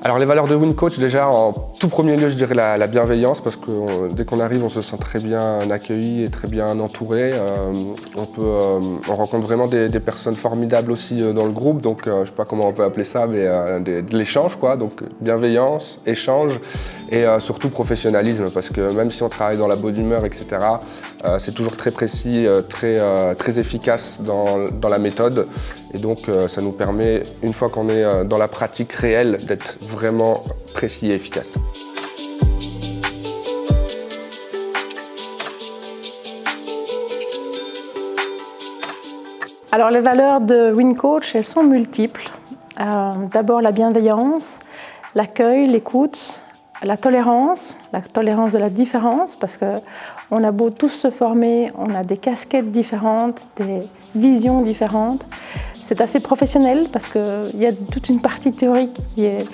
Alors les valeurs de WinCoach, déjà en tout premier lieu je dirais la bienveillance, parce que dès qu'on arrive on se sent très bien accueilli et très bien entouré. On rencontre vraiment des personnes formidables aussi dans le groupe, donc je ne sais pas comment on peut appeler ça, mais de l'échange quoi. Donc bienveillance, échange et surtout professionnalisme, parce que même si on travaille dans la bonne humeur, etc., c'est toujours très précis, très efficace dans la méthode. Et donc ça nous permet, une fois qu'on est dans la pratique réelle, d'être vraiment précis et efficace. Alors les valeurs de WinCoach, elles sont multiples. D'abord la bienveillance, l'accueil, l'écoute, la tolérance de la différence, parce qu'on a beau tous se former, on a des casquettes différentes, des visions différentes. C'est assez professionnel parce qu'il y a toute une partie théorique qui est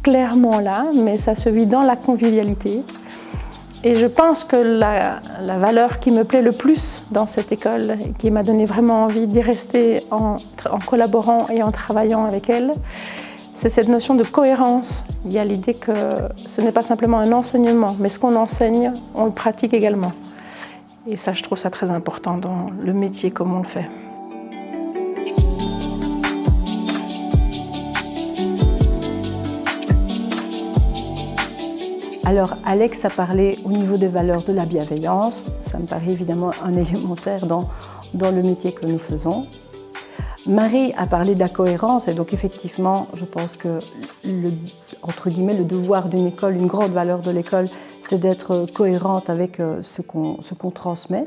clairement là, mais ça se vit dans la convivialité. Et je pense que la valeur qui me plaît le plus dans cette école, et qui m'a donné vraiment envie d'y rester en collaborant et en travaillant avec elle, c'est cette notion de cohérence. Il y a l'idée que ce n'est pas simplement un enseignement, mais ce qu'on enseigne, on le pratique également. Et ça, je trouve ça très important dans le métier comme on le fait. Alors Alex a parlé au niveau des valeurs de la bienveillance, ça me paraît évidemment un élémentaire dans le métier que nous faisons. Marie a parlé de la cohérence et donc effectivement je pense que entre guillemets, le devoir d'une école, une grande valeur de l'école, c'est d'être cohérente avec ce qu'on transmet.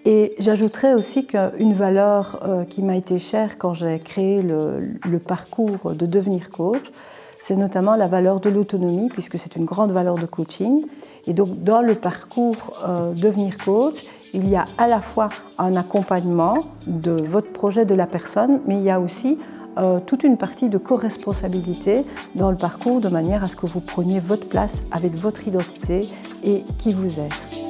Et j'ajouterais aussi qu'une valeur qui m'a été chère quand j'ai créé le parcours de devenir coach, c'est notamment la valeur de l'autonomie, puisque c'est une grande valeur de coaching. Et donc, dans le parcours devenir coach, il y a à la fois un accompagnement de votre projet de la personne, mais il y a aussi toute une partie de co-responsabilité dans le parcours, de manière à ce que vous preniez votre place avec votre identité et qui vous êtes.